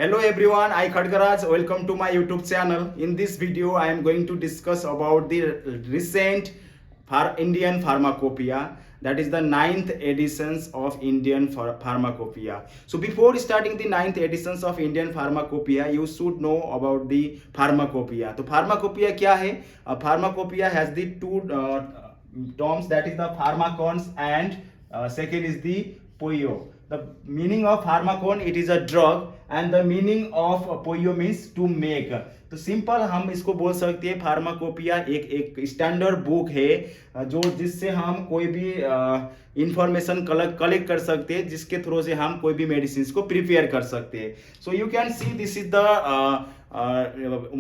Hello everyone, I Khadgaraj. Welcome to my YouTube channel. In this video, I am going to discuss about the recent Indian Pharmacopoeia. That is the ninth editions of Indian Pharmacopoeia. So before starting the ninth editions of Indian Pharmacopoeia, you should know about the Pharmacopoeia. So Pharmacopoeia क्या है? Pharmacopoeia has the two terms, that is the pharmacons and second is the poio. The meaning of pharmacon, it is a drug, and the meaning of poio means to make. तो simple हम इसको बोल सकते हैं pharmacopoeia एक standard book है जो जिससे हम कोई भी इंफॉर्मेशन कलेक्ट कर सकते हैं, जिसके थ्रू से हम कोई भी मेडिसिन को प्रिपेयर कर सकते हैं. So you can see this is the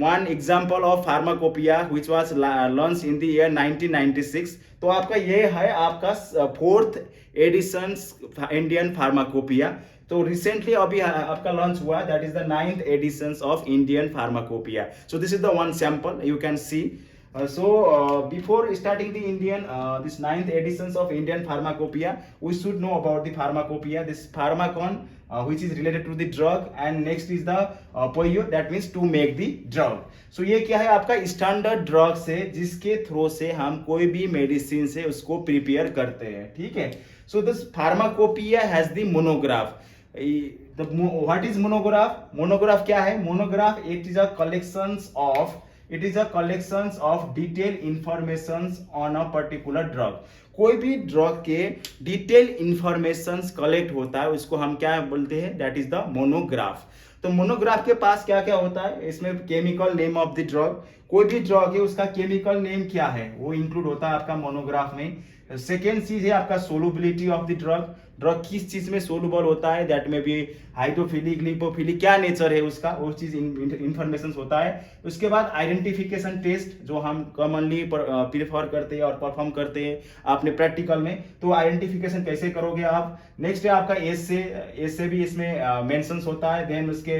one example of pharmacopoeia which was launched in the year 1996. तो आपका ये है आपका फोर्थ एडिशन इंडियन फार्माकोपिया. तो रिसेंटली अभी आपका लॉन्च हुआ, that is the ninth edition of Indian pharmacopoeia. So this is the one sample you can C. Before starting the this ninth editions of Indian Pharmacopoeia, we should know about the Pharmacopoeia. This pharmacon, which is related to the drug, and next is the poio, that means to make the drug. So ये क्या है आपका standard drugs है जिसके through से हम कोई भी मेडिसिन से उसको प्रिपेयर करते हैं. ठीक है. So this pharmacopoeia has the monograph. What is monograph? Monograph क्या है? Monograph it is a collections of detailed informations on a particular drug. कोई भी ड्रग के डिटेल इंफॉर्मेशन कलेक्ट होता है उसको हम क्या बोलते हैं? That is the monograph. तो मोनोग्राफ के पास क्या क्या होता है? इसमें chemical name of the drug, कोई भी ड्रग है उसका केमिकल नेम क्या है वो इंक्लूड होता है आपका मोनोग्राफ में. सेकेंड चीज है आपका solubility of the drug. Drug किस चीज में सोलुबल होता है, दैट में भी हाइड्रोफिलिक, लिपोफिलिक, क्या नेचर है उसका, वो चीज इंफॉर्मेशन होता है. उसके बाद आइडेंटिफिकेशन टेस्ट जो हम कॉमनली प्रीफर करते हैं और परफॉर्म करते हैं आपने प्रैक्टिकल में. तो आइडेंटिफिकेशन कैसे करोगे आप? नेक्स्ट है आपका एस से भी इसमें मेंशंस होता है. देन उसके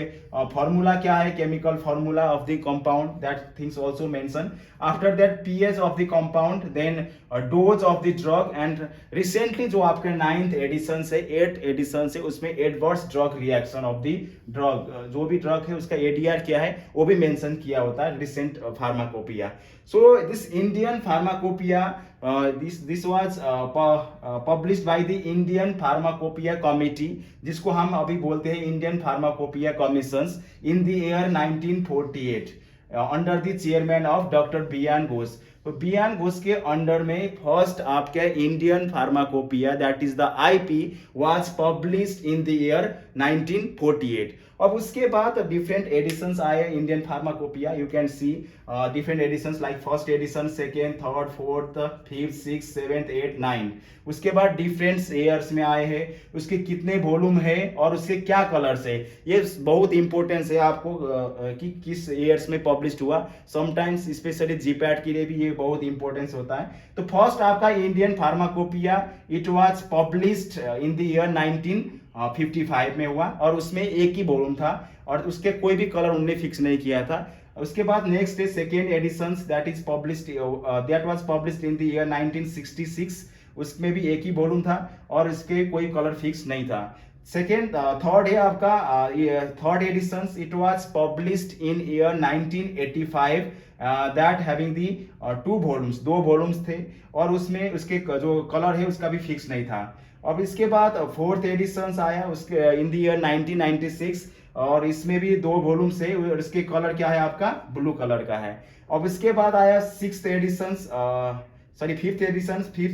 फॉर्मूला क्या है, chemical formula of the compound, that things also mention. After that pH of the compound, then dose of the drug, and recently जो आपके नाइन्थ एडिशन से 8 एडिशन से उसमें adverse drug reaction of the drug, जो भी drug है उसका ADR क्या है वो भी मेंशन किया होता है recent pharmacopoeia. So this Indian pharmacopoeia this was published by the Indian Pharmacopoeia Committee, जिसको हम अभी बोलते हैं Indian pharmacopoeia commissions, in the year 1948 under the chairman of doctor बियान घोष. तो बियान घोष के अंडर में फर्स्ट आपके Indian pharmacopoeia, that is the IP, was published in the year 1948. अब उसके बाद डिफरेंट एडिशंस आए Indian pharmacopoeia. You can see different editions like first edition, second, third, fourth, fifth, six, seventh, eight, nine. उसके बाद different years में आए हैं, उसके कितने वॉल्यूम है और उसके क्या कलर्स है, ये बहुत इंपॉर्टेंस है आपको कि किस ईयर्स में पब्लिश हुआ. समटाइम्स स्पेशली जीपैट के लिए भी ये बहुत इंपॉर्टेंस होता है. तो फर्स्ट आपका Indian pharmacopoeia it was published in the year 1955 में हुआ, और उसमें एक ही वॉल्यूम था और उसके कोई भी कलर उन्होंने फिक्स नहीं किया था. उसके बाद नेक्स्ट है second edition, that was published in the year 1966. उसमें भी एक ही वॉल्यूम था और इसके कोई कलर फिक्स नहीं था. सेकेंड थर्ड है आपका third edition, it was published in year 1985, that having the दो वॉल्यूम्स थे और उसमें उसके जो कलर है उसका भी फिक्स नहीं था. अब इसके बाद फोर्थ एडिशन आया उसके इन द ईयर 1996 और इसमें भी दो वॉल्यूम्स है और इसके कलर क्या है आपका ब्लू कलर का है. अब इसके बाद आया fifth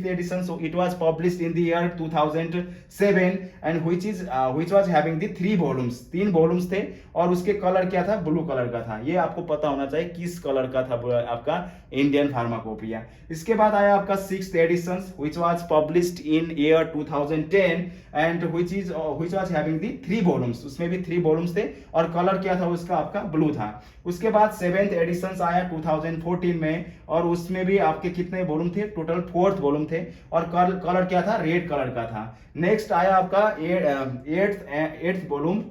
edition, so it was published in the year 2007 and which was having the 3 volumes, 3 volumes थे और उसके कलर क्या था, ब्लू कलर का था. ये आपको पता होना चाहिए किस कलर का था आपका इंडियन फार्माकोपिया. इसके बाद आया आपका sixth addition which was published in year 2010 and which was having the 3 volumes, उसमें भी 3 वॉल्यूम्स थे और कलर क्या था उसका आपका ब्लू था. उसके बाद सेवेंथ एडिशन आया 2014 में और उसमें भी आपके कितने वॉल्यूम थे, टोटल 4th वॉल्यूम थे और कलर क्या था, रेड कलर का था. नेक्स्ट आया आपका eighth volume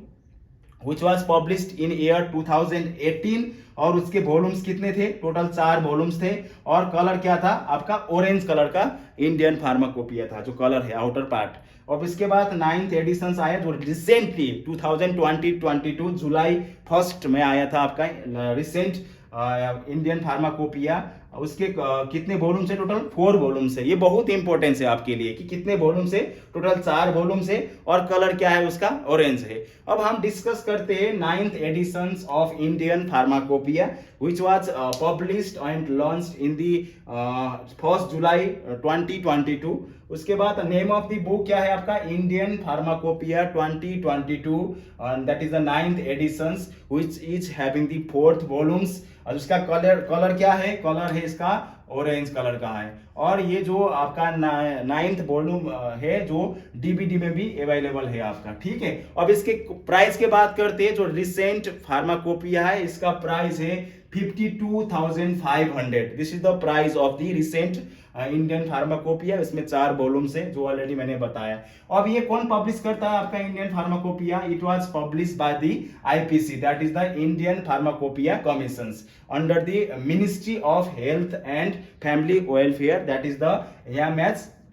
which was published in year 2018 और उसके वॉल्यूम्स कितने थे, टोटल 4 वॉल्यूम्स थे और कलर क्या था आपका ऑरेंज कलर का इंडियन फार्माकोपिया था जो कलर है आउटर पार्ट। और इसके बाद 9th एडिशन आया जो रिसेंटली 2022 जुलाई 1 में आया था आपका रिसेंट इंडियन फार्माकोपिया। उसके कितने वॉल्यूम से, टोटल 4 वॉल्यूम से। ये बहुत इंपॉर्टेंस है आपके लिए कि कितने वॉल्यूम से, टोटल 4 वॉल्यूम से और कलर क्या है उसका ऑरेंज है। अब हम डिस्कस करते हैं 9th edition of Indian pharmacopoeia which was published and launched in the 1st July 2022। उसके बाद नेम ऑफ द बुक क्या है आपका, Indian pharmacopoeia 2022 and that is the 9th edition which is having the 4th volumes। और उसका colour क्या है, colour है इसका ऑरेंज कलर का है। और ये जो आपका 9th वॉल्यूम है जो डीवीडी में भी अवेलेबल है आपका, ठीक है। अब इसके प्राइस के बात करते हैं। जो रिसेंट फार्माकोपिया है इसका प्राइस है 52,500। This is the price of the recent Indian pharmacopoeia. इसमें 4 वॉल्यूम्स है जो ऑलरेडी मैंने बताया। अब ये कौन पब्लिश करता है आपका Indian pharmacopoeia, it was publish by the IPC, that is the Indian pharmacopoeia commission under the ministry of health and family welfare, that is the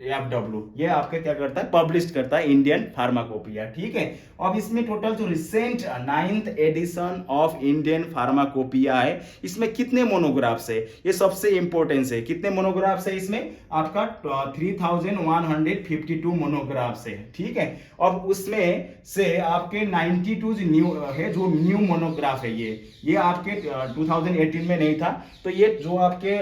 MHFW। ये आपके क्या करता है, पब्लिश करता है इंडियन फार्माकोपिया, ठीक है। अब इसमें टोटल जो recent 9th edition of Indian pharmacopoeia है इसमें कितने मोनोग्राफ्स है, ये सबसे इंपॉर्टेंस है। कितने मोनोग्राफ्स है इसमें आपका 3152 मोनोग्राफ्स है, ठीक है। अब उसमें से आपके 92 जो न्यू है, जो न्यू मोनोग्राफ है ये आपके 2018 में नहीं था। तो ये जो आपके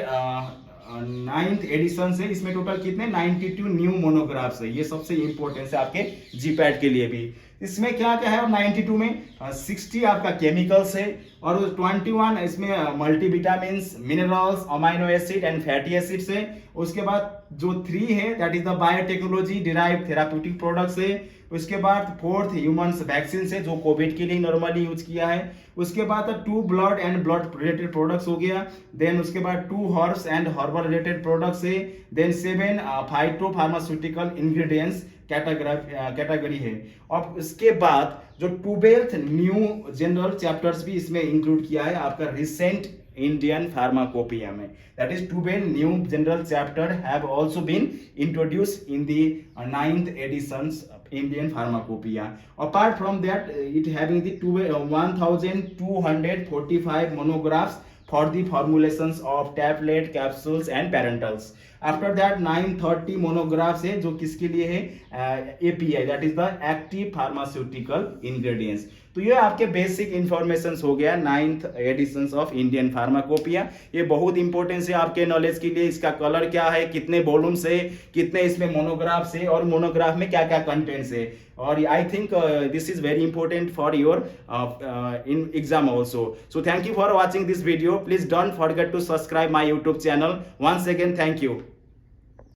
9th एडिशन से इसमें टोटल कितने 92 न्यू मोनोग्राफ्स है। ये सबसे इंपॉर्टेंट है आपके जीपैट के लिए भी। इसमें क्या क्या है, 92 में 60 आपका केमिकल्स है और 21 इसमें multivitamin, minerals, amino acid and fatty acids है। उसके बाद जो 3 है that is the biotechnology derive therapeutic products है। उसके बाद 4th ह्यूमंस वैक्सीन है जो कोविड के लिए नॉर्मली यूज किया है। उसके बाद 2 blood and blood related products हो गया। देन उसके बाद 2 herbs and herbal related products है। Then 7 phyto pharmaceutical ingredients category है। अब इसके बाद जो 12th न्यू जनरल चैप्टर्स भी इसमें इंक्लूड किया है आपका रिसेंट इंडियन फार्माकोपिया में, that is 12 new general chapter have also been introduced in the 9th editions of Indian Pharmacopoeia. Apart from that, it having the 1245 monographs for the formulations of tablet, capsules and parentals. After that 930 monographs है जो किसके लिए है, API, that is the active pharmaceutical ingredients। तो ये आपके basic information हो गया 9th edition of Indian pharmacopoeia. ये बहुत इंपॉर्टेंस है आपके नॉलेज के लिए। इसका कलर क्या है, कितने वॉल्यूम्स है, कितने इसमें मोनोग्राफ्स है और मोनोग्राफ में क्या क्या कंटेंट्स है। और I think this is very important for your in exam also. So thank you for watching this video. Please don't forget to subscribe my YouTube channel. Once again thank you.